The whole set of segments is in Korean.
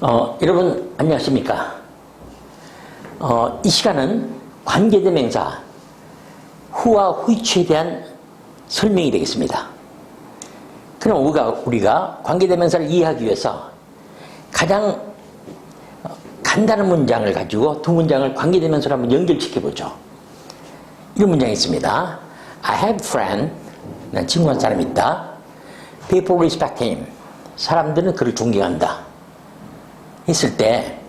여러분 안녕하십니까? 이 시간은 관계대명사 who와 which에 대한 설명이 되겠습니다. 그럼 우리가 관계대명사를 이해하기 위해서 가장 간단한 문장을 가지고 두 문장을 관계대명사로 한번 연결시켜보죠. 이런 문장이 있습니다. I have a friend. 난 친구한 사람이 있다. People respect him. 사람들은 그를 존경한다. 했을 때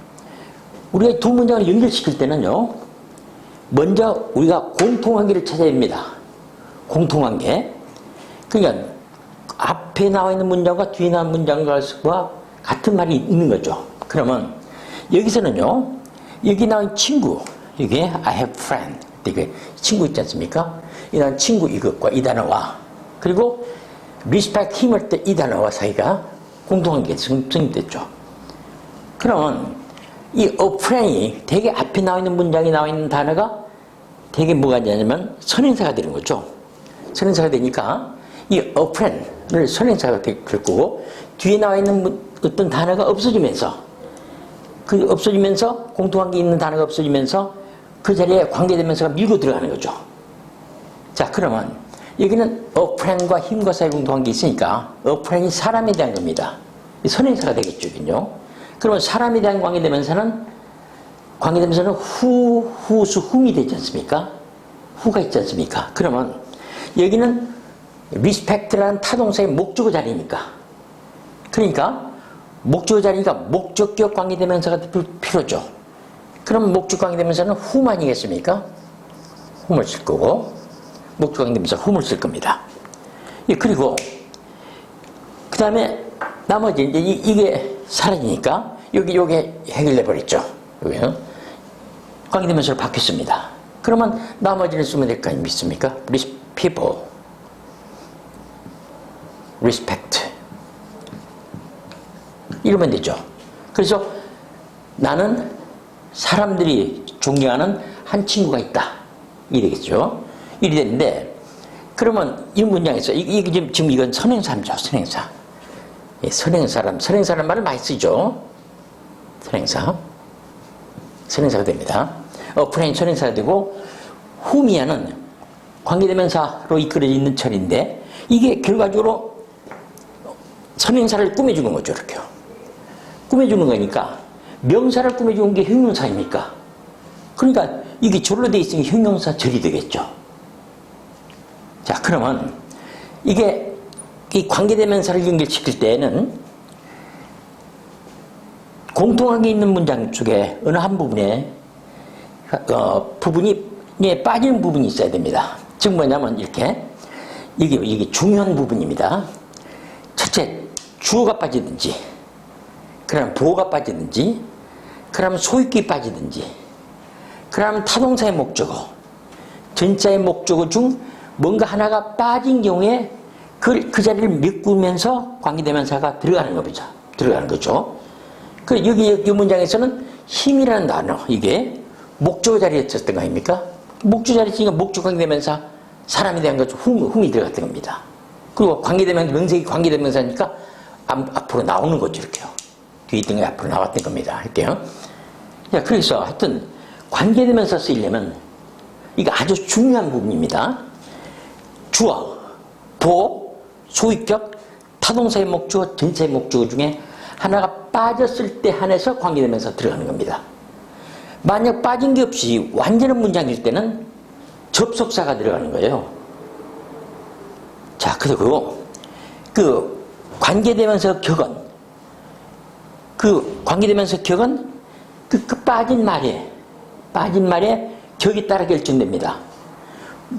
우리가 두 문장을 연결시킬 때는요, 먼저 우리가 공통관계를 찾아야 됩니다. 공통관계. 그러니까 앞에 나와 있는 문장과 뒤에 나온 문장과 같은 말이 있는 거죠. 그러면 여기서는요, 여기 나온 친구, 이게 I have friend, 이게 친구 있지 않습니까? 이 나온 친구 이것과 이 단어와, 그리고 respect him 할 때 이 단어와 사이가 공통관계가 성립됐죠. 그러면 이 a friend이 되게 앞에 나와 있는 문장에 나와 있는 단어가 되게 뭐가 되냐면 선행사가 되는 거죠. 선행사가 되니까 이 a friend을 선행사가 될 거고, 뒤에 나와 있는 어떤 단어가 없어지면서 공통관계 있는 단어가 없어지면서 그 자리에 관계대명사가 밀고 들어가는 거죠. 자, 그러면 여기는 a friend과 힘과 사이 공통관계 있으니까 a friend이 사람에 대한 겁니다. 선행사가 되겠죠, 이건요. 그러면 사람에 대한 관계대명사는 who, whose, whom이 되지 않습니까? who가 있지 않습니까? 그러면 여기는 respect라는 타동사의 목적어 자리니까, 그러니까 목적어 자리니까 목적격 관계대명사가 필요죠. 그럼 목적 관계대명사는 whom 아니겠습니까? whom을 쓸 거고, 목적 관계대명사 whom을 쓸 겁니다. 그리고 그 다음에 나머지 이제 이게 사라지니까 요게 해결돼 버렸죠. 여기는 관계대명사로 바뀌었습니다. 그러면 나머지를 쓰면 될 거 아닙니까? people, respect 이러면 되죠. 그래서 나는 사람들이 존경하는 한 친구가 있다, 이러겠죠. 이리 되는데, 그러면 이 문장에서 이게 지금 이건 선행사죠. 선행사. 선행사란 말을 많이 쓰죠. 선행사가 됩니다. 프레임 선행사가 되고, whom이야는 관계대명사로 이끌어져 있는 철인데, 이게 결과적으로 선행사를 꾸며주는 거죠. 이렇게요. 꾸며주는 거니까 명사를 꾸며주는 게 형용사입니까? 그러니까 이게 절로 돼 있으니 형용사 절이 되겠죠. 자, 그러면 이게 이 관계대명사를 연결시킬 때에는 공통하게 있는 문장 쪽에 어느 한 부분에 부분이 빠지는 부분이 있어야 됩니다. 즉 뭐냐면 이게 중요한 부분입니다. 첫째, 주어가 빠지든지, 그럼 보어가 빠지든지, 그럼 소유격이 빠지든지, 그럼 타동사의 목적어, 전자의 목적어 중 뭔가 하나가 빠진 경우에 그 자리를 메꾸면서 관계대명사가 들어가는 거죠. 그 여기 문장에서는 힘이라는 단어, 이게 목적어 자리에 있었던 거 아닙니까? 목적어 자리에 있으니까 목적 관계대명사, 사람에 대한 것 whom이 들어갔던 겁니다. 그리고 명색이 관계대명사니까 앞으로 나오는 거죠, 이렇게요. 뒤에 있던 게 앞으로 나왔던 겁니다. 할게요. 자, 그래서 하여튼 관계대명사 쓰려면 이거 아주 중요한 부분입니다. 주어, 보어, 소유격, 타동사의 목적어, 전체의 목적어 중에 하나가 빠졌을 때 한해서 관계대명사 들어가는 겁니다. 만약 빠진 게 없이 완전한 문장일 때는 접속사가 들어가는 거예요. 자, 그리고 그 관계대명사 격은 그 빠진 말에 격에 따라 결정됩니다.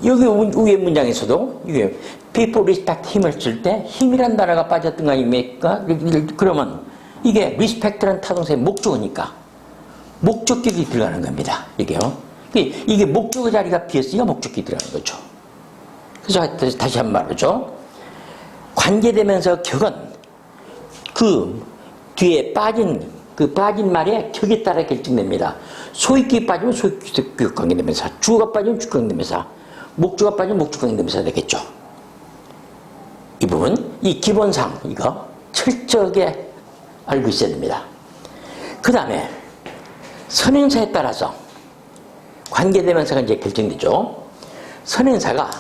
여기 위에 문장에서도 이게 people respect him을 쓸 때 힘이란 단어가 빠졌던 거 아닙니까? 그러면 이게 respect라는 타동사의 목적어니까 목적격이 들어가는 겁니다. 이게 목적어 자리가 비었으니까 목적격이 들어가는 거죠. 그래서 다시 한 말로죠. 관계대명사 격은 그 뒤에 빠진 말의 격에 따라 결정됩니다. 소유격이 빠지면 소유격 관계대명사, 주어가 빠지면 주격 관계대명사, 목적어가 빠지면 목적 관계대명사 되겠죠. 이 부분, 이 기본상 이거 철저하게 알고 있어야 됩니다. 그 다음에 선행사에 따라서 관계대명사가 이제 결정되죠. 선행사가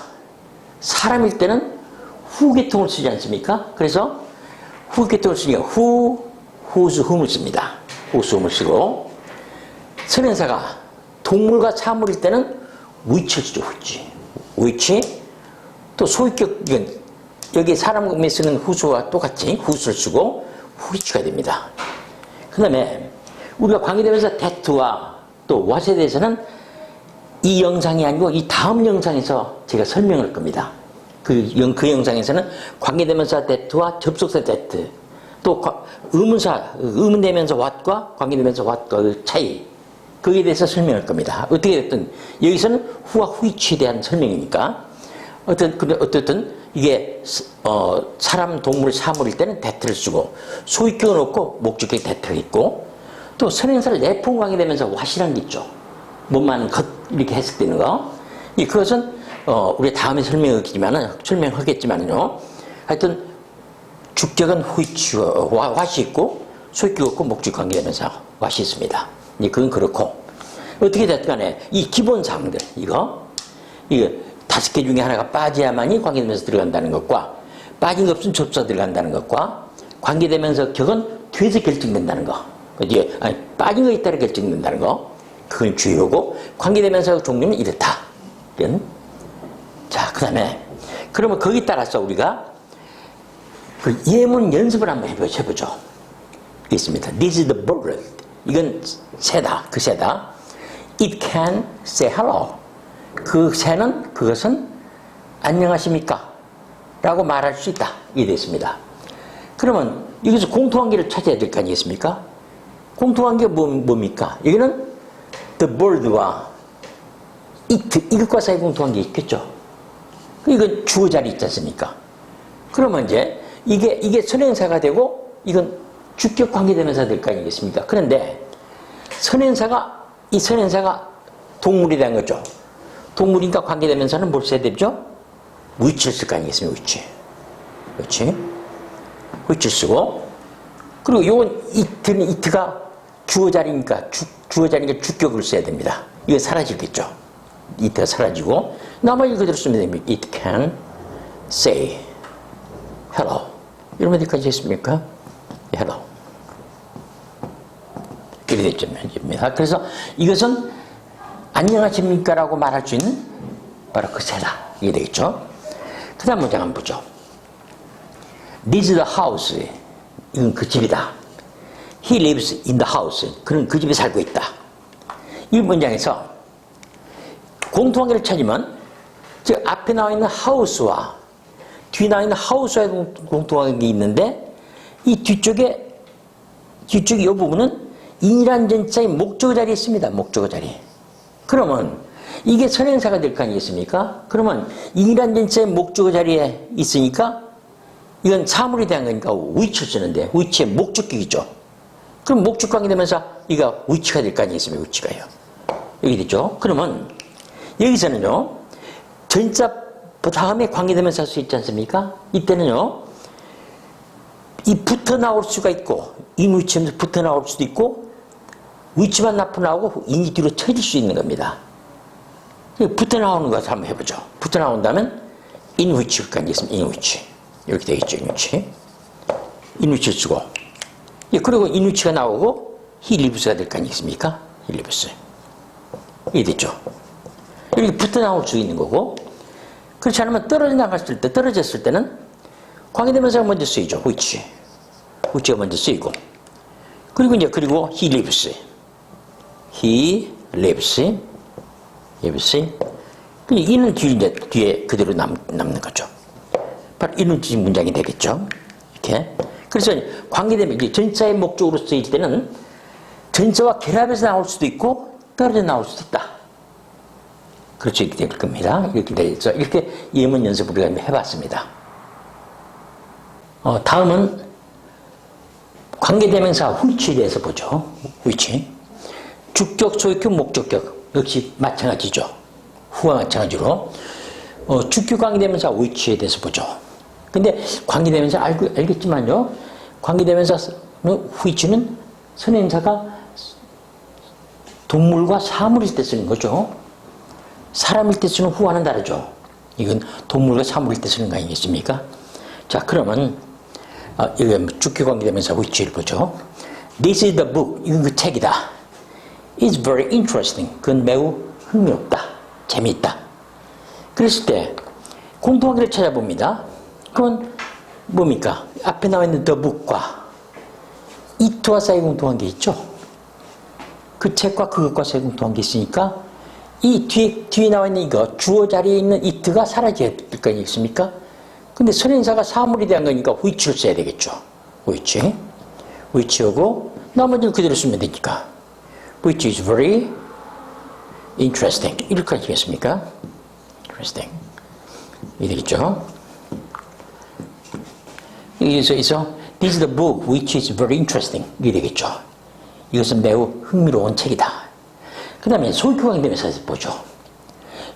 사람일 때는 후계통을 쓰지 않습니까? 그래서 후계통을 쓰니까 후수, 흠을 씁니다. 후수, 흠을 쓰고, 선행사가 동물과 사물일 때는 위치를 쓰죠. 위치. 또 소위격, 여기 사람에 쓰는 후수와 똑같이 후수를 쓰고 후위치가 됩니다. 그 다음에 우리가 관계대명사 that와 또 what에 대해서는 이 영상이 아니고 이 다음 영상에서 제가 설명할 겁니다. 그 영상에서는 관계대명사 that와 접속사 that, 또 의문대명사 what과 관계대명사 what과 그 차이, 거기에 대해서 설명할 겁니다. 어떻게 됐든 여기서는 후와 후위치에 대한 설명이니까 어쨌든 이게 사람, 동물, 사물일 때는 that를 쓰고 소위격은 없고 목적격 that가 있고, 또 선행사를 내포 관계대명사 what이라는 게 있죠. 뭐만 것 이렇게 해석되는 거. 그것은 우리 다음에 설명하겠지만요. 하여튼 주격은 후위치와 what이 있고 소위격 없고 목적 관계대명사 what이 있습니다. 그건 그렇고, 어떻게 됐든 간에 이 기본 사항들, 이거 5개 중에 하나가 빠져야만이 관계대명사 들어간다는 것과, 빠진 거 없으면 접수가 들어간다는 것과, 관계대명사 격은 뒤에서 결정된다는 거, 빠진 거에 따라 결정된다는 거, 그건 주요고, 관계대명사 종류는 이렇다. 자, 그 다음에 그러면 거기에 따라서 우리가 그 예문 연습을 한번 해보죠. 있습니다. This is the bird. 이건 새다. 그 새다. It can say hello. 그 새는, 그것은 안녕하십니까? 라고 말할 수 있다. 이게 됐습니다. 그러면 여기서 공통관계를 찾아야 될 거 아니겠습니까? 공통관계가 뭡니까? 여기는 the bird와 it, 이것과 사이 공통관계 있겠죠? 이건 주어 자리 있지 않습니까? 그러면 이제 이게 선행사가 되고 이건 주격 관계대명사 될 거 아니겠습니까? 그런데 이 선행사가 동물이 된 거죠. 동물이니까 관계대명사는 뭘 써야 되죠? 위치를 쓸 거 아니겠습니까? 위치. 그렇지? 위치를 쓰고, 그리고 요건 이트가 주어 자리니까 주격을 써야 됩니다. 이거 사라지겠죠? 이트가 사라지고, 나머지 그대로 쓰면 됩니다. It can say hello. 이러면 어디까지 했습니까? hello. 이렇게 됐습니다. 그래서 이것은 안녕하십니까? 라고 말할 수 있는 바로 그 새다. 이게 되겠죠? 그 다음 문장 한번 보죠. This is the house. 이건 그 집이다. He lives in the house. 그는 그 집에 살고 있다. 이 문장에서 공통관계를 찾으면 즉 앞에 나와 있는 house와 뒤에 나와 있는 house와의 공통관계가 있는데, 이 뒤쪽에 이 부분은 인이란 전자의 목적어 자리에 있습니다. 목적어 자리. 그러면 이게 선행사가 될 거 아니겠습니까? 그러면 인이란 전자의 목적어 자리에 있으니까 이건 사물에 대한 거니까 위치를 쓰는데, 위치의 목적격이죠. 그럼 목적관계되면서 이가 위치가 될 거 아니겠습니까? 위치가요. 여기 되죠. 그러면 여기서는요, 전자 다음에 관계되면서 할 수 있지 않습니까? 이때는요, 이 붙어 나올 수가 있고, 인 위치하면서 붙어 나올 수도 있고, 위치만 앞으로 나오고 인이 뒤로 쳐질 수 있는 겁니다. 붙어 나오는 거 한번 해보죠. 붙어 나온다면 인 위치일 거 아니겠습니까? 인 위치. 이렇게 되겠죠. 인 위치. 인 위치를 쓰고, 그리고 인 위치가 나오고 he lives가 될 거 아니겠습니까? he lives. 이게 됐죠. 이렇게 붙어 나올 수 있는 거고, 그렇지 않으면 떨어졌을 때는 관계대명사가 먼저 쓰이죠. 위치가 먼저 쓰이고, 그리고 he lives. 이는 뒤에 그대로 남는 거죠. 바로 이는 문장이 되겠죠. 이렇게. 그래서 관계대명사, 전자의 목적으로 쓰일 때는 전자와 결합해서 나올 수도 있고 떨어져 나올 수도 있다. 그렇죠. 이렇게 될 겁니다. 이렇게 되죠. 이렇게 예문 연습을 우리가 해봤습니다. 다음은 관계대명사 후치에 대해서 보죠. 후치. 주격, 소유격, 목적격 역시 마찬가지죠. 후와 마찬가지로 주격 관계대명사 위치에 대해서 보죠. 근데 관계대명사 알겠지만요, 관계대명사 후치는 선행사가 동물과 사물일 때 쓰는 거죠. 사람일 때 쓰는 who와는 다르죠. 이건 동물과 사물일 때 쓰는 거 아니겠습니까? 자, 그러면 이거 주격관계대명사 which를 보죠. This is the book. 이건 그 책이다. It's very interesting. 그건 매우 흥미롭다. 재미있다. 그랬을 때 공통관계를 찾아봅니다. 그건 뭡니까? 앞에 나와 있는 the book과 it와 사이 공통관계 있죠? 그 책과 그것과 사이 공통관계 있으니까 이 뒤에 나와 있는 이거 주어 자리에 있는 it가 사라져야 될 거 아니겠습니까? 근데 선행사가 사물에 대한 거니까 which를 써야 되겠죠. which하고 나머지는 그대로 쓰면 되니까 which is very interesting 이렇게 하시겠습니까? interesting 이 되겠죠. 여기서 this is the book which is very interesting 이게 되겠죠. 이것은 매우 흥미로운 책이다. 그 다음에 소유격관계대명사에서 보죠.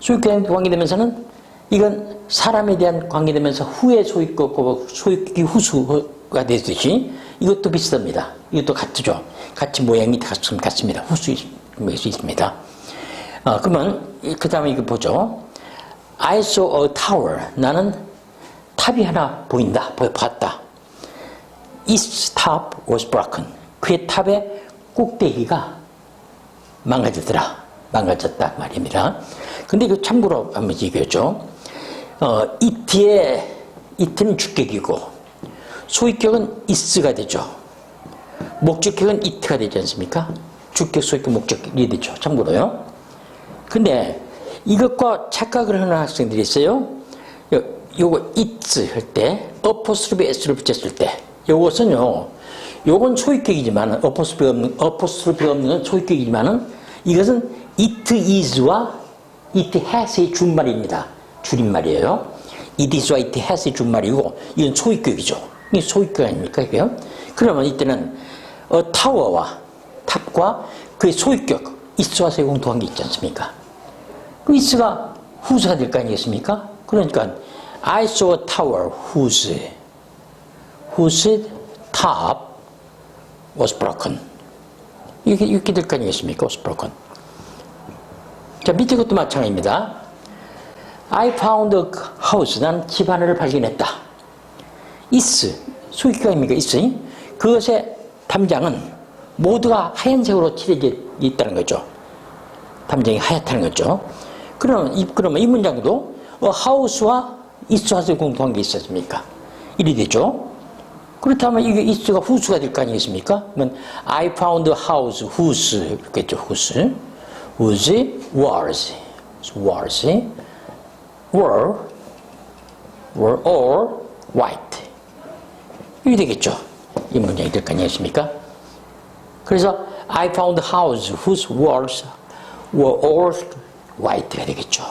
소유격관계대명사는 이건 사람에 대한 관계대명사 후에 소유격과 소유격이 후수가 되듯이 이것도 비슷합니다. 이것도 같죠. 같이 모양이 같습니다. 후수일 수 있습니다. 그러면 그 다음에 이거 보죠. I saw a tower. 나는 탑이 하나 보인다. 봤다. Its top was broken. 그의 탑의 꼭대기가 망가졌다 말입니다. 근데 이거 참고로 한번 얘기했죠. it는 주격이고 소위격은 is가 되죠. 목적격은 it가 되지 않습니까? 주격, 소위격, 목적격이 되죠. 참고로요. 근데 이것과 착각을 하는 학생들이 있어요. 요거 it 할 때 어포스트로피 s를 붙였을 때 요것은요. 요건 소위격이지만 어포스트로피 없는 건 소위격이지만은 이것은 it is와 it has의 준말입니다. 줄임말이에요. it is와 it has의 준말이고 이건 소위격이죠. 이게 소위격 아닙니까? 이게요? 그러면 이때는 타워와 탑과 그의 소위격 is와 세 공통한 게 있지 않습니까? 그 is가 후수가 될 거 아니겠습니까? 그러니까 I saw a tower whose top was broken. 이렇게 될 거 아니겠습니까? was broken. 자, 밑에 것도 마찬가지입니다. I found a house. 난 집 하나를 발견했다. is, 소유격 아닙니까? is. 그것의 담장은 모두가 하얀색으로 칠해져 있다는 거죠. 담장이 하얗다는 거죠. 그러면 이 문장도 house와 is와 공통한 게 있었습니까? 이리 되죠. 그렇다면 이게 is가 후수가 될 거 아니겠습니까? 그러면 I found a house whose 이렇겠죠. whose walls were all white. 이게 되겠죠. 이 문장이 될 거 아니겠습니까? 그래서 I found a house whose walls were all white가 되겠죠.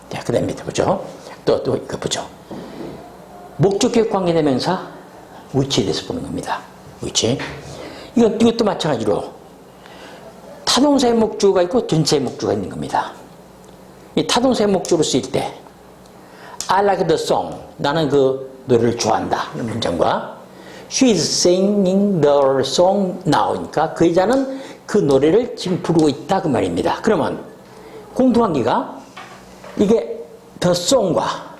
자, 그 다음에 밑에 보죠. 또 이거 보죠. 목적격 관계대명사 which에 대해서 보는 겁니다. which. 이것도 마찬가지로 타동사의 목주어가 있고 전체의 목주어가 있는 겁니다. 이 타동사의 목주어로 쓰일 때 I like the song. 나는 그 노래를 좋아한다. 이런 문장과 She is singing the song now니까 그 여자는 그 노래를 지금 부르고 있다 그 말입니다. 그러면 공통관계가 이게 the song과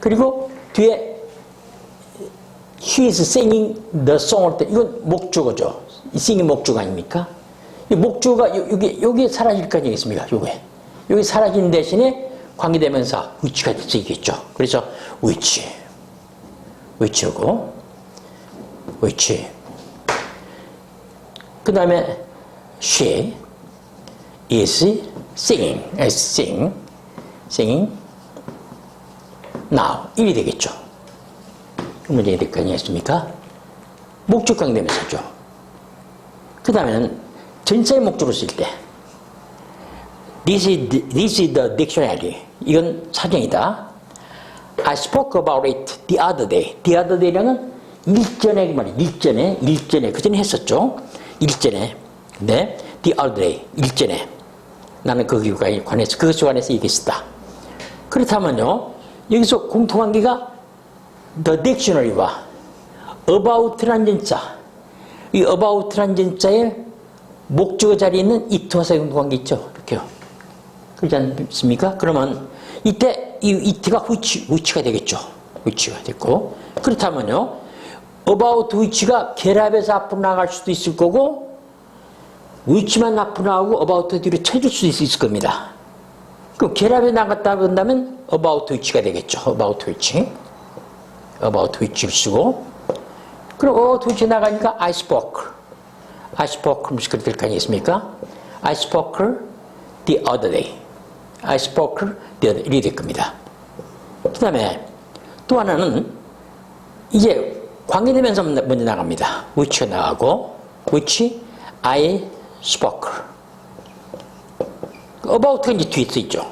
그리고 뒤에 She is singing the song 할 때 이건 목주어죠. 이 sing이 목주어가 아닙니까? 이 목주어가 여기에 사라질 거 아니겠습니까? 여기 사라진 대신에 관계대명사 which가 쓰이겠죠. 그래서 which하고 which. 그 다음에 she is singing now 이리 되겠죠. 그 문제가 될 거 아니겠습니까? 목적 관계대명사죠. 그 다음에는 전체의 목적으로 쓸 때 This is the dictionary. 이건 사전이다. I spoke about it the other day. The other day랑은 일전에 말이에요. 일전에 그 전에 했었죠. 일전에. 네, the other day 일전에 나는 거기에 관해서 그것에 관해서 얘기했다. 그렇다면요, 여기서 공통관계가 the dictionary와 about라는 전자 이 about라는 전자의 목적어 자리에 있는 it와 사용관계 있죠. 이렇게요. 그렇지 않습니까? 그러면 이때 이 it가 which가 되겠죠. which가 됐고. 그렇다면요. about which가 결합해서 앞으로 나갈 수도 있을 거고 which만 앞으로 나가고 about 뒤로 쳐줄 수도 있을 겁니다. 그럼 결합해 나갔다 본다면 about which가 되겠죠. about which. about which를 쓰고 그럼 about which 나가니까 I spoke. I spoke 그러면서 그렇게 될 거 아니겠습니까? I spoke the other day. I spoke the other day. 이렇게 될 겁니다. 그 다음에 또 하나는 이제 관계대명사 먼저 나갑니다. which가 나가고 which I spoke. about가 이제 뒤에 쓰이죠.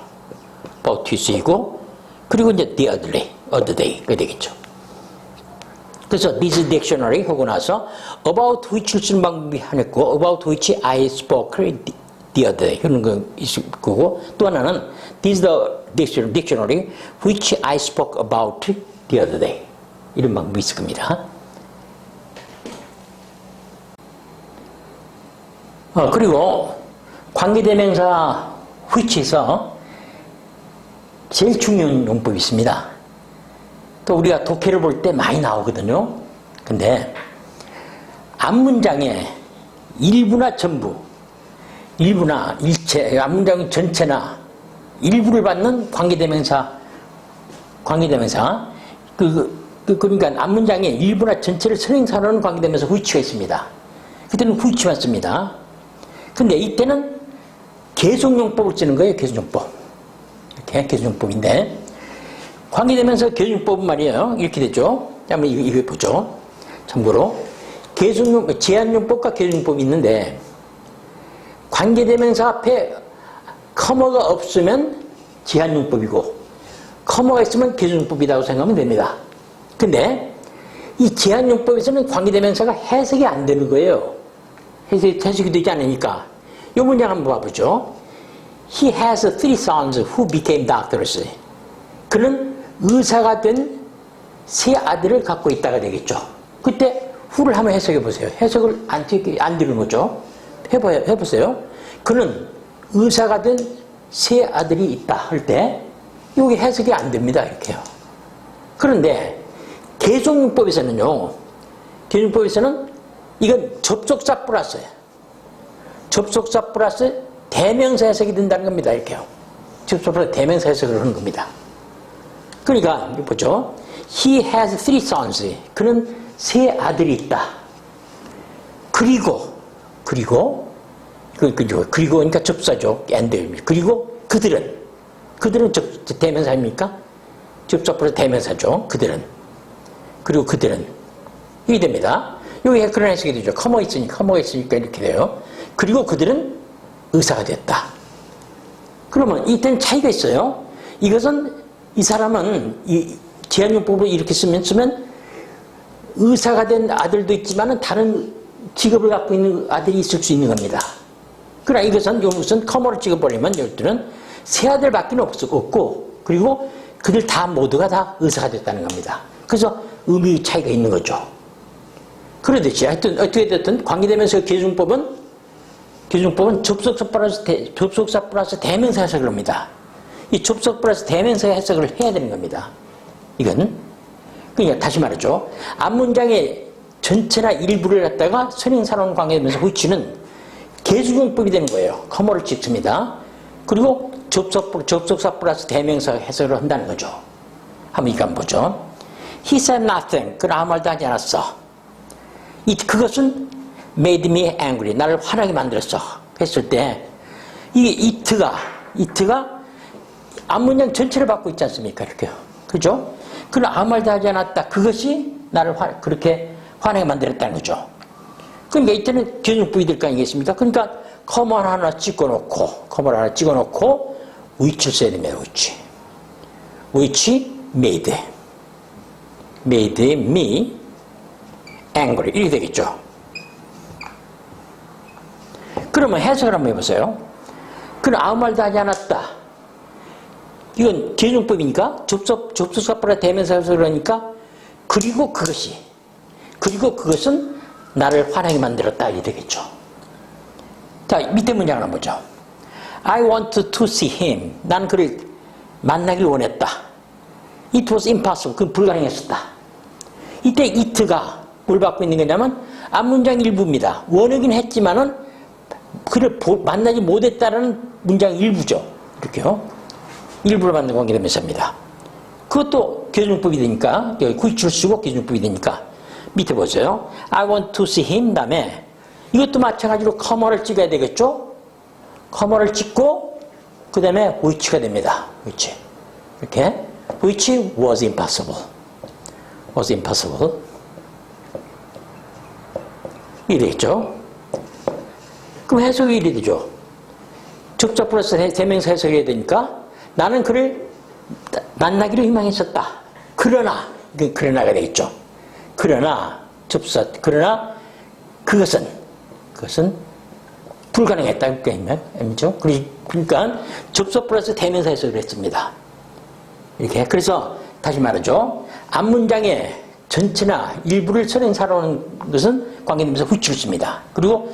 about 뒤에 쓰이고 그리고 이제 the other day가 되겠죠. 그래서 this dictionary 하고 나서 about which를 쓰는 방법이 하나 있고 about which I spoke the other day 이런 거 있을 거고 또 하나는 this the dictionary which I spoke about the other day 이런 방법이 있을 겁니다. 그리고 관계대명사 which에서 제일 중요한 용법이 있습니다. 또 우리가 독해를 볼 때 많이 나오거든요. 근데 앞문장의 일부나 전부, 일부나 일체, 앞문장 전체나 일부를 받는 관계대명사, 그러니까 앞문장의 일부나 전체를 선행사로는 관계대명사 which가 있습니다. 그때는 which만 씁니다. 근데 이때는 계속용법을 쓰는 거예요. 계속용법. 이렇게 계속용법인데 관계대명사 계속용법은 말이에요. 이렇게 되죠. 한번 이거 보죠. 참고로 계속용법, 제한용법과 계속용법이 있는데 관계대명사 앞에 커머가 없으면 제한용법이고 커머가 있으면 계속용법이라고 생각하면 됩니다. 근데 이 제한용법에서는 관계대명사가 해석이 안 되는 거예요. 해석이 되지 않으니까 이 문장 한번 봐보죠. He has three sons who became doctors. 그는 의사가 된 세 아들을 갖고 있다가 되겠죠. 그때 who를 한번 해석해 보세요. 해석을 안 되는 거죠. 해보세요. 그는 의사가 된 세 아들이 있다 할 때 이게 해석이 안 됩니다. 이렇게요. 그런데 계속용법에서는요. 계속용법에서는 이건 접속사 플러스 대명사 해석이 된다는 겁니다. 이렇게요. 접속사 플러스 대명사 해석을 하는 겁니다. 그러니까 보죠. He has three sons. 그는 세 아들이 있다. 그리고 그러니까 접사죠. and 그리고 그들은 대명사입니까? 접속 플러스 대명사죠. 그리고 그들은 이게 됩니다. 여기 그런 해석이 되죠. 커머가 있으니까 이렇게 돼요. 그리고 그들은 의사가 됐다. 그러면 이때는 차이가 있어요. 이것은 이 사람은 이 제한용법으로 이렇게 쓰면 의사가 된 아들도 있지만 다른 직업을 갖고 있는 아들이 있을 수 있는 겁니다. 그러나 이것은 커머를 찍어버리면 이것들은 세 아들밖에 없고 그리고 그들 다 모두가 다 의사가 됐다는 겁니다. 그래서 의미 차이가 있는 거죠. 그러듯이 하여튼 어떻게 됐든 관계대명사 계속용법은 접속사 플러스 대명사 해석을 합니다. 이 접속 플러스 대명사 해석을 해야 되는 겁니다. 이건 그러니까 다시 말하죠. 앞문장의 전체나 일부를 갖다가 선행사로운 관계되면서 which는 계속용법이 되는 거예요. 커머를 찍습니다. 그리고 접속사 플러스 대명사 해석을 한다는 거죠. 한번 이거 한번 보죠. He said nothing. 그는 아무 말도 하지 않았어. 그것은 made me angry. 나를 화나게 만들었어. 했을 때 이게 it가 앞문장 전체를 받고 있지 않습니까? 이렇게요. 그죠? 그는 아무 말도 하지 않았다. 그것이 나를 그렇게 화나게 만들었다는 거죠. 그러니까 이때는 계속용법이 될 거 아니겠습니까? 그러니까 커머를 하나 찍어놓고 which를 써야 됩니다. which made me angry 이렇게 되겠죠. 그러면 해석을 한번 해보세요. 그는 아무 말도 하지 않았다. 이건 계속용법이니까 접속사 플러스 대명사 해석을 하니까 그리고 그것은 나를 화나게 만들었다. 이게 되겠죠. 자, 밑에 문장 하나 보죠. I want to see him. 난 그를 만나길 원했다. It was impossible. 그건 불가능했었다. 이때 it가 뭘 받고 있는 거냐면 앞문장 일부입니다. 원하긴 했지만은 그를 만나지 못했다라는 문장 일부죠. 이렇게요. 일부를 받는 관계대명사입니다. 그것도 교정법이 되니까 여기 구이치를 쓰고 교정법이 되니까 밑에 보세요. I want to see him 다음에 이것도 마찬가지로 커머를 찍어야 되겠죠. 커머를 찍고 그 다음에 which가 됩니다. which 이렇게 which was impossible. was impossible. 이랬죠. 그럼 해석이 이래 되죠. 적자 플러스 대명사 해석해야 되니까 나는 그를 만나기로 희망했었다. 그러나가 되겠죠. 그러나 그러나 그것은 불가능했다. 그러니까 그러니까 접속 플러스 대명사 해석을 했습니다. 이렇게 그래서 다시 말하죠. 앞문장의 전체나 일부를 선행사로 하는 것은 관계대명사 which를 씁니다. 그리고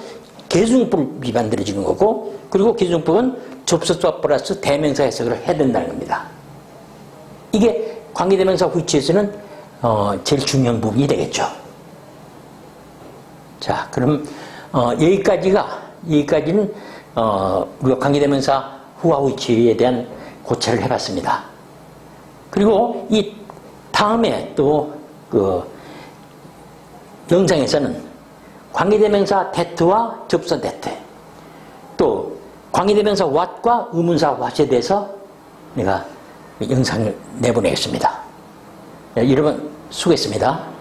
계승법이 만들어지는 거고 그리고 계승법은 접속사 플러스 대명사 해석을 해야 된다는 겁니다. 이게 관계대명사 which에서는 제일 중요한 부분이 되겠죠. 자, 그럼 여기까지는 우리가 관계대명사 who와 which에 대한 고찰을 해봤습니다. 그리고 이 다음에 또 그 영상에서는 관계대명사 that와 접선 that 또 관계대명사 what과 의문사 what에 대해서 내가 영상을 내보내겠습니다. 여러분 수고했습니다.